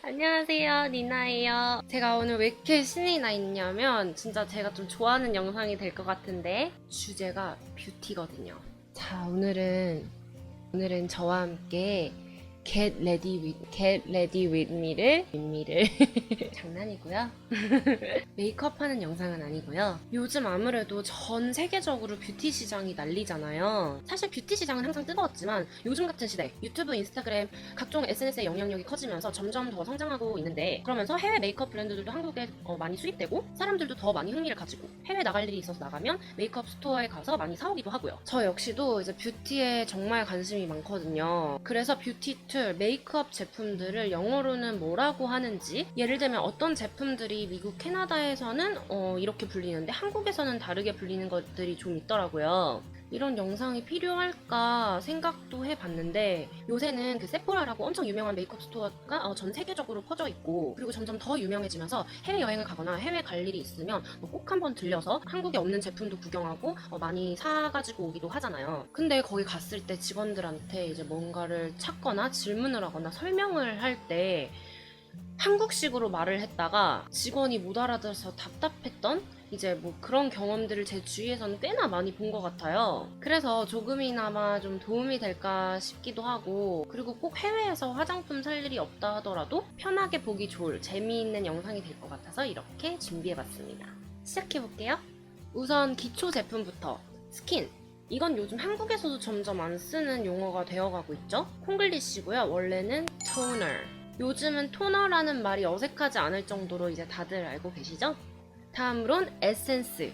안녕하세요, 니나예요. 제가 오늘 왜 이렇게 신이 나 있냐면 진짜 제가 좀 좋아하는 영상이 될 것 같은데 주제가 뷰티거든요. 자, 오늘은 저와 함께 Get Ready With Me를 장난이고요. 메이크업 하는 영상은 아니고요. 요즘 아무래도 전 세계적으로 뷰티 시장이 난리잖아요. 사실 뷰티 시장은 항상 뜨거웠지만 요즘 같은 시대 유튜브, 인스타그램, 각종 SNS의 영향력이 커지면서 점점 더 성장하고 있는데, 그러면서 해외 메이크업 브랜드들도 한국에 많이 수입되고 사람들도 더 많이 흥미를 가지고 해외 나갈 일이 있어서 나가면 메이크업 스토어에 가서 많이 사오기도 하고요. 저 역시도 이제 뷰티에 정말 관심이 많거든요. 그래서 뷰티 툴, 메이크업 제품들을 영어로는 뭐라고 하는지, 예를 들면 어떤 제품들이 미국, 캐나다에서는 이렇게 불리는데 한국에서는 다르게 불리는 것들이 좀 있더라고요. 이런 영상이 필요할까 생각도 해봤는데, 요새는 그 세포라라고 엄청 유명한 메이크업 스토어가 전 세계적으로 퍼져 있고, 그리고 점점 더 유명해지면서 해외여행을 가거나 해외 갈 일이 있으면 꼭 한번 들려서 한국에 없는 제품도 구경하고 많이 사가지고 오기도 하잖아요. 근데 거기 갔을 때 직원들한테 이제 뭔가를 찾거나 질문을 하거나 설명을 할 때 한국식으로 말을 했다가 직원이 못 알아들어서 답답했던 이제 뭐 그런 경험들을 제 주위에서는 꽤나 많이 본 것 같아요. 그래서 조금이나마 좀 도움이 될까 싶기도 하고, 그리고 꼭 해외에서 화장품 살 일이 없다 하더라도 편하게 보기 좋을 재미있는 영상이 될 것 같아서 이렇게 준비해봤습니다. 시작해볼게요. 우선 기초 제품부터. 스킨. 이건 요즘 한국에서도 점점 안 쓰는 용어가 되어가고 있죠. 콩글리시고요. 원래는 토너. 요즘은 토너라는 말이 어색하지 않을 정도로 이제 다들 알고 계시죠? 다음으론 에센스.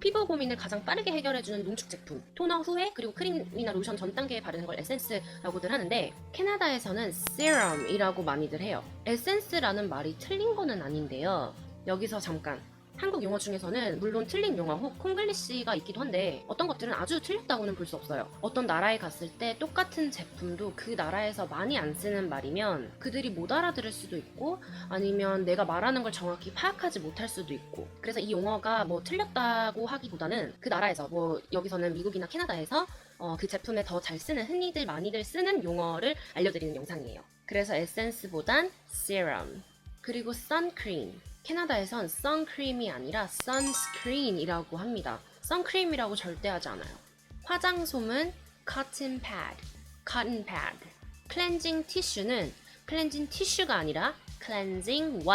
피부 고민을 가장 빠르게 해결해주는 농축 제품. 토너 후에 그리고 크림이나 로션 전 단계에 바르는 걸 에센스라고들 하는데, 캐나다에서는 세럼이라고 많이들 해요. 에센스라는 말이 틀린 거는 아닌데요. 여기서 잠깐. 한국 용어 중에서는 물론 틀린 용어 혹 콩글리시가 있기도 한데, 어떤 것들은 아주 틀렸다고는 볼 수 없어요. 어떤 나라에 갔을 때 똑같은 제품도 그 나라에서 많이 안 쓰는 말이면 그들이 못 알아들을 수도 있고, 아니면 내가 말하는 걸 정확히 파악하지 못할 수도 있고, 그래서 이 용어가 뭐 틀렸다고 하기보다는 그 나라에서, 뭐 여기서는 미국이나 캐나다에서 그 제품에 더 잘 쓰는, 흔히들 많이들 쓰는 용어를 알려드리는 영상이에요. 그래서 에센스보단 serum. 그리고 선크림. 캐나다에선 선크림이 아니라 선스크린이라고 합니다. 선크림이라고 절대 하지 않아요. 화장솜은 cotton pad. 클렌징 티슈는 클렌징 티슈가 아니라 cleansing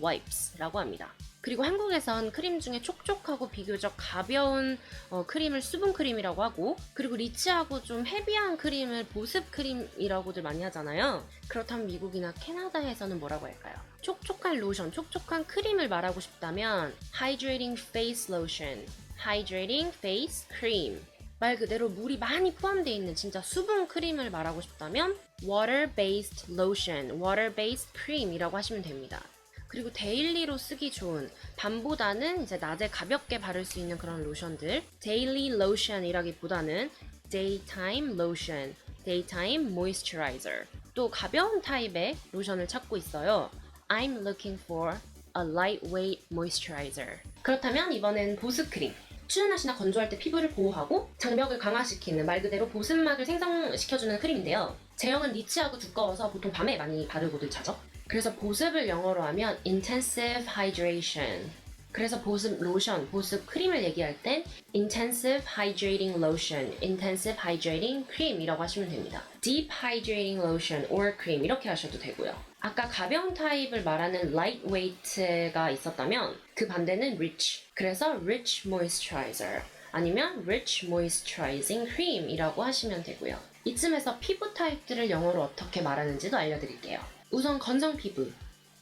wipes라고 합니다. 그리고 한국에선 크림 중에 촉촉하고 비교적 가벼운 크림을 수분 크림이라고 하고, 그리고 리치하고 좀 헤비한 크림을 보습 크림이라고들 많이 하잖아요. 그렇다면 미국이나 캐나다에서는 뭐라고 할까요? 촉촉한 로션, 촉촉한 크림을 말하고 싶다면 hydrating face lotion, hydrating face cream. 말 그대로 물이 많이 포함되어 있는 진짜 수분 크림을 말하고 싶다면 water-based lotion, water-based cream이라고 하시면 됩니다. 그리고 데일리로 쓰기 좋은, 밤보다는 이제 낮에 가볍게 바를 수 있는 그런 로션들, 데일리 로션이라기보다는 daytime lotion, daytime moisturizer. 또 가벼운 타입의 로션을 찾고 있어요. I'm looking for a lightweight moisturizer. 그렇다면 이번엔 보습크림. 추운 날씨나 건조할 때 피부를 보호하고 장벽을 강화시키는, 말 그대로 보습막을 생성시켜주는 크림인데요. 제형은 리치하고 두꺼워서 보통 밤에 많이 바르고들 자죠. 그래서 보습을 영어로 하면 intensive hydration. 그래서 보습 로션, 보습 크림을 얘기할 땐 intensive hydrating lotion, intensive hydrating cream이라고 하시면 됩니다. deep hydrating lotion or cream 이렇게 하셔도 되고요. 아까 가벼운 타입을 말하는 lightweight가 있었다면 그 반대는 rich. 그래서 rich moisturizer 아니면 rich moisturizing cream이라고 하시면 되고요. 이쯤에서 피부 타입들을 영어로 어떻게 말하는지도 알려드릴게요. 우선 건성 피부,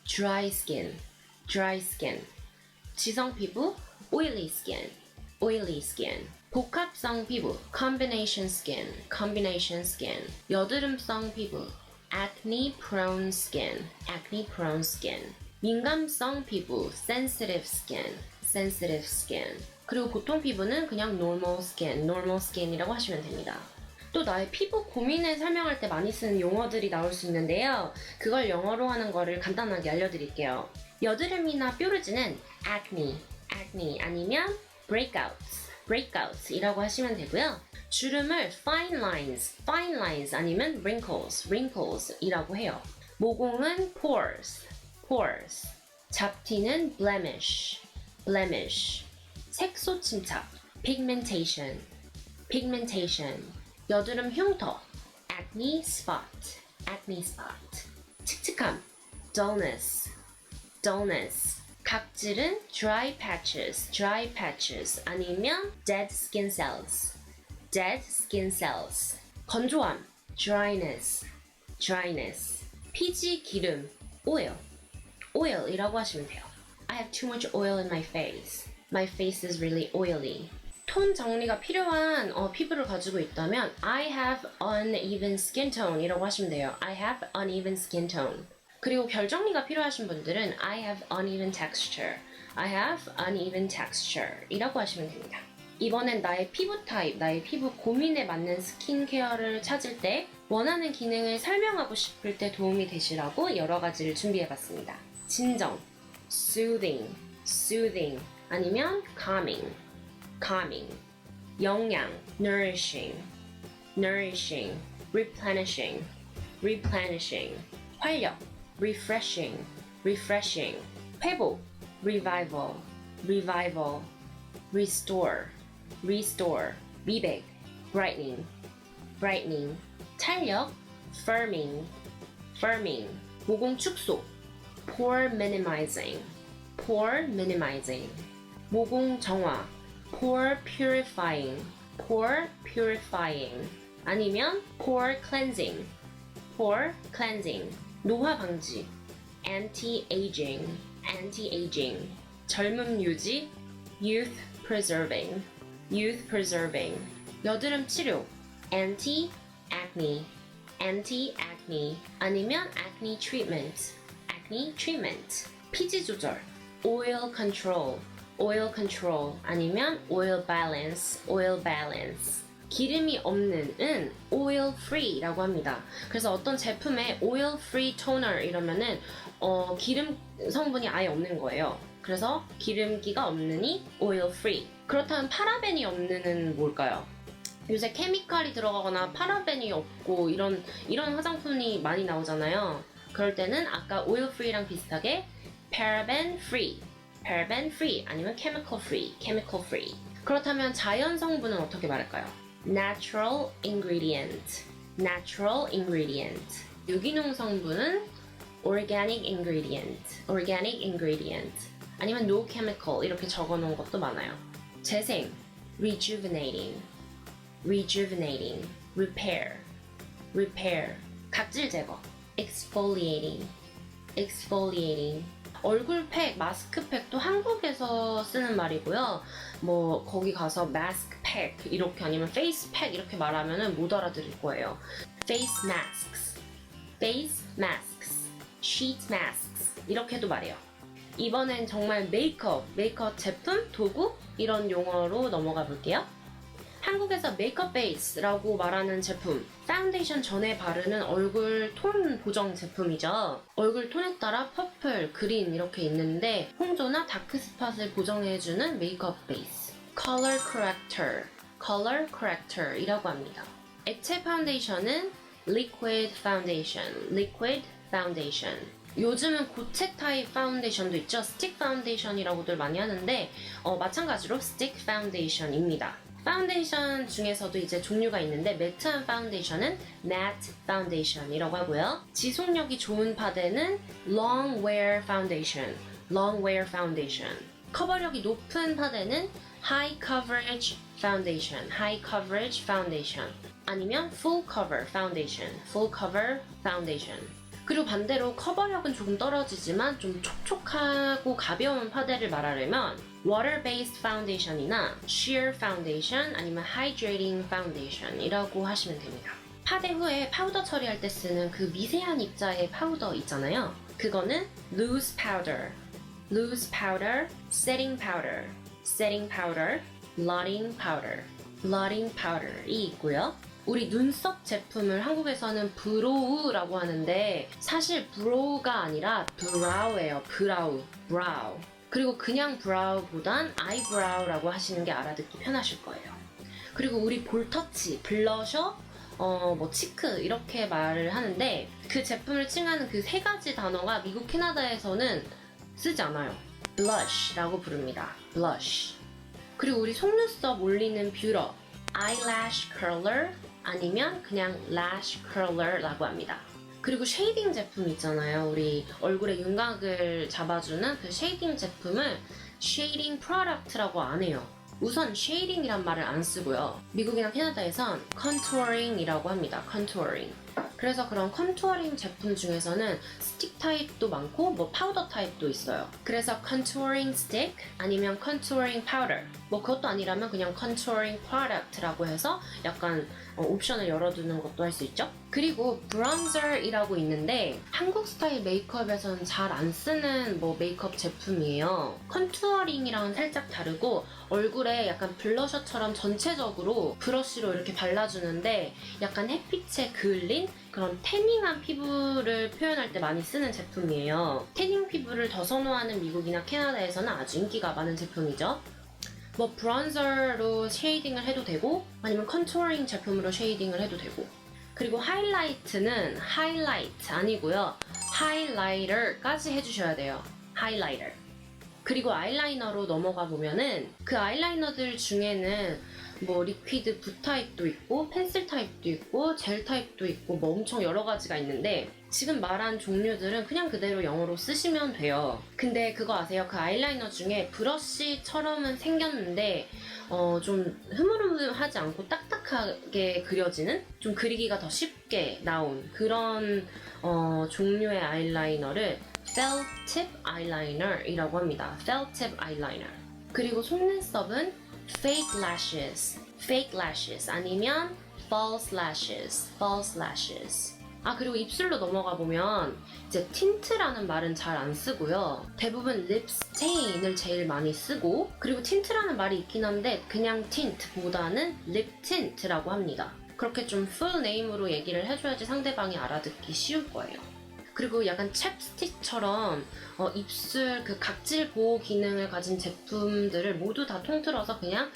dry skin. 지성 피부, oily skin. 복합성 피부, combination skin. 여드름성 피부, acne prone skin. 민감성 피부, sensitive skin. 그리고 보통 피부는 그냥 normal skin이라고 하시면 됩니다. 또 나의 피부 고민을 설명할 때 많이 쓰는 용어들이 나올 수 있는데요. 그걸 영어로 하는 거를 간단하게 알려드릴게요. 여드름이나 뾰루지는 acne 아니면 breakouts. breakout이라고 하시면 되고요. 주름을 fine lines 아니면 wrinkles이라고 해요. 모공은 pores. 잡티는 blemish. 색소 침착, pigmentation. 여드름 흉터, acne spot. 칙칙함, dullness. 각질은 dry patches 아니면 dead skin cells. 건조함, dryness. 피지 기름, oil이라고 하시면 돼요. I have too much oil in my face. My face is really oily. 톤 정리가 필요한 피부를 가지고 있다면 I have uneven skin tone이라고 하시면 돼요. I have uneven skin tone. 그리고 결 정리가 필요하신 분들은 I have uneven texture 이라고 하시면 됩니다. 이번엔 나의 피부 타입, 나의 피부 고민에 맞는 스킨케어를 찾을 때 원하는 기능을 설명하고 싶을 때 도움이 되시라고 여러 가지를 준비해봤습니다. 진정, soothing 아니면 calming. 영양, nourishing. replenishing. 활력, refreshing. 회복, revival. restore. 미백, brightening. 탄력, firming. 모공 축소, pore minimizing. 모공 정화, pore purifying. 아니면 pore cleansing. 노화 방지, anti-aging. 젊음 유지, youth preserving. 여드름 치료, anti-acne. 아니면 acne treatment. 피지 조절, oil control. 아니면 oil balance. 기름이 없는은 oil free라고 합니다. 그래서 어떤 제품에 oil free toner 이러면은 기름 성분이 아예 없는 거예요. 그래서 기름기가 없느니 oil free. 그렇다면 파라벤이 없는은 뭘까요? 요새 케미칼이 들어가거나 파라벤이 없고 이런 화장품이 많이 나오잖아요. 그럴 때는 아까 oil free랑 비슷하게 paraben free 아니면 chemical free. 그렇다면 자연 성분은 어떻게 말할까요? natural ingredient. 유기농 성분은 organic ingredient. 아니면 no chemical 이렇게 적어 놓은 것도 많아요. 재생, rejuvenating. repair. 각질 제거, exfoliating. 얼굴팩, 마스크팩도 한국에서 쓰는 말이고요. 뭐 거기 가서 마스크팩 이렇게 아니면 페이스팩 이렇게 말하면은 못 알아들을 거예요. face masks, sheet masks 이렇게도 말해요. 이번엔 정말 메이크업 제품, 도구 이런 용어로 넘어가 볼게요. 한국에서 메이크업 베이스라고 말하는 제품, 파운데이션 전에 바르는 얼굴 톤 보정 제품이죠. 얼굴 톤에 따라 퍼플, 그린 이렇게 있는데 홍조나 다크스팟을 보정해주는 메이크업 베이스, 컬러 커렉터이라고 합니다. 액체 파운데이션은 liquid foundation. 요즘은 고체 타입 파운데이션도 있죠. 스틱 파운데이션이라고들 많이 하는데 마찬가지로 스틱 파운데이션입니다. 파운데이션 중에서도 이제 종류가 있는데 매트한 파운데이션은 matte foundation이라고 하고요. 지속력이 좋은 파데는 long wear foundation. 커버력이 높은 파데는 high coverage foundation. 아니면 full cover foundation. 그리고 반대로 커버력은 조금 떨어지지만 좀 촉촉하고 가벼운 파데를 말하려면 water-based foundation이나 sheer foundation 아니면 hydrating foundation이라고 하시면 됩니다. 파데 후에 파우더 처리할 때 쓰는 그 미세한 입자의 파우더 있잖아요. 그거는 loose powder, setting powder, blotting powder이 있고요. 우리 눈썹 제품을 한국에서는 브로우라고 하는데 사실 브로우가 아니라 브라우예요. 브라우. 그리고 그냥 브라우보단 아이브라우라고 하시는 게 알아듣기 편하실 거예요. 그리고 우리 볼터치, 블러셔, 뭐 치크 이렇게 말을 하는데 그 제품을 칭하는 그 세 가지 단어가 미국 캐나다에서는 쓰지 않아요. blush라고 부릅니다. blush. 그리고 우리 속눈썹 올리는 뷰러, eyelash curler 아니면 그냥 lash curler라고 합니다. 그리고 쉐이딩 제품 있잖아요. 우리 얼굴의 윤곽을 잡아주는 그 쉐이딩 제품을 쉐이딩 프로덕트라고 안 해요. 우선 쉐이딩이란 말을 안 쓰고요. 미국이나 캐나다에선 컨투어링이라고 합니다. 컨투어링. 그래서 그런 컨투어링 제품 중에서는 스틱 타입도 많고 뭐 파우더 타입도 있어요. 그래서 컨투어링 스틱 아니면 컨투어링 파우더, 뭐 그것도 아니라면 그냥 컨투어링 프로덕트라고 해서 약간 옵션을 열어두는 것도 할 수 있죠. 그리고 브론저이라고 있는데 한국 스타일 메이크업에서는 잘 안 쓰는 뭐 메이크업 제품이에요. 컨투어링이랑은 살짝 다르고 얼굴에 약간 블러셔처럼 전체적으로 브러쉬로 이렇게 발라주는데 약간 햇빛에 그을린 그런 태닝한 피부를 표현할 때 많이 쓰는 제품이에요. 태닝 피부를 더 선호하는 미국이나 캐나다에서는 아주 인기가 많은 제품이죠. 뭐 브론저로 쉐이딩을 해도 되고 아니면 컨투어링 제품으로 쉐이딩을 해도 되고, 그리고 하이라이트는 하이라이트 아니고요. 하이라이터까지 해주셔야 돼요. 하이라이터. 그리고 아이라이너로 넘어가 보면은 그 아이라이너들 중에는 뭐 리퀴드 붓 타입도 있고 펜슬 타입도 있고 젤 타입도 있고 뭐 엄청 여러 가지가 있는데 지금 말한 종류들은 그냥 그대로 영어로 쓰시면 돼요. 근데 그거 아세요? 그 아이라이너 중에 브러쉬처럼은 생겼는데 좀 흐물흐물하지 않고 딱딱하게 그려지는, 좀 그리기가 더 쉽게 나온 그런 종류의 아이라이너를 felt tip eyeliner이라고 합니다. felt tip eyeliner. 그리고 속눈썹은 fake lashes 아니면 false lashes. 아, 그리고 입술로 넘어가 보면 이제 틴트라는 말은 잘 안 쓰고요. 대부분 립 스테인을 제일 많이 쓰고, 그리고 틴트라는 말이 있긴 한데 그냥 틴트보다는 립 틴트라고 합니다. 그렇게 좀 풀 네임으로 얘기를 해줘야지 상대방이 알아듣기 쉬울 거예요. 그리고 약간 챕스틱처럼 입술 그 각질 보호 기능을 가진 제품들을 모두 다 통틀어서 그냥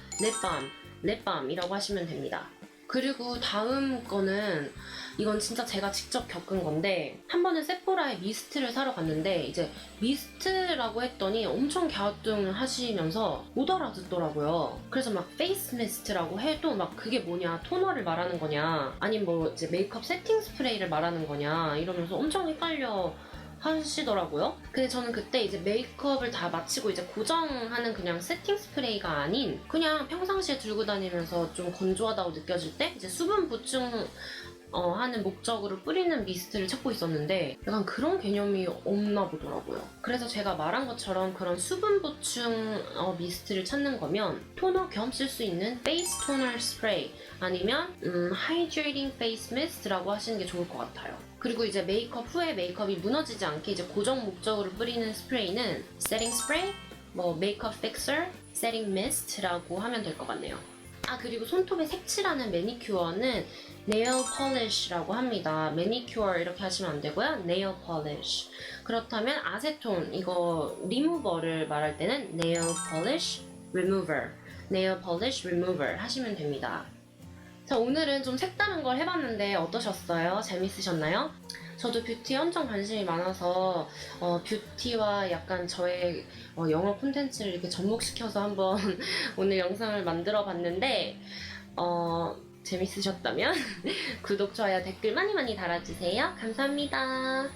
립밤이라고 하시면 됩니다. 그리고 다음 거는, 이건 진짜 제가 직접 겪은 건데, 한 번은 세포라에 미스트를 사러 갔는데 이제 미스트라고 했더니 엄청 갸우뚱 하시면서 못 알아듣더라고요. 그래서 막 페이스 미스트라고 해도 막 그게 뭐냐, 토너를 말하는 거냐 아니면 뭐 이제 메이크업 세팅 스프레이를 말하는 거냐 이러면서 엄청 헷갈려 하시더라고요. 근데 저는 그때 이제 메이크업을 다 마치고 이제 고정하는 그냥 세팅 스프레이가 아닌 그냥 평상시에 들고 다니면서 좀 건조하다고 느껴질 때 이제 수분 보충 하는 목적으로 뿌리는 미스트를 찾고 있었는데 약간 그런 개념이 없나 보더라고요. 그래서 제가 말한 것처럼 그런 수분 보충 미스트를 찾는 거면 토너 겸 쓸 수 있는 페이스 토너 스프레이 아니면 하이드레이팅 페이스 미스트라고 하시는 게 좋을 것 같아요. 그리고 이제 메이크업 후에 메이크업이 무너지지 않게 이제 고정 목적으로 뿌리는 스프레이는 세팅 스프레이, 뭐 메이크업 픽서, 세팅 미스트라고 하면 될 것 같네요. 아, 그리고 손톱에 색칠하는 매니큐어는 네일 폴리시라고 합니다. 매니큐어 이렇게 하시면 안 되고요. 네일 폴리시. 그렇다면 아세톤, 이거 리무버를 말할 때는 네일 폴리시 리무버, 네일 폴리시 리무버 하시면 됩니다. 자, 오늘은 좀 색다른 걸 해봤는데 어떠셨어요? 재밌으셨나요? 저도 뷰티에 엄청 관심이 많아서 뷰티와 약간 저의 영어 콘텐츠를 이렇게 접목시켜서 한번 오늘 영상을 만들어 봤는데 재밌으셨다면 구독, 좋아요, 댓글 많이 많이 달아주세요. 감사합니다.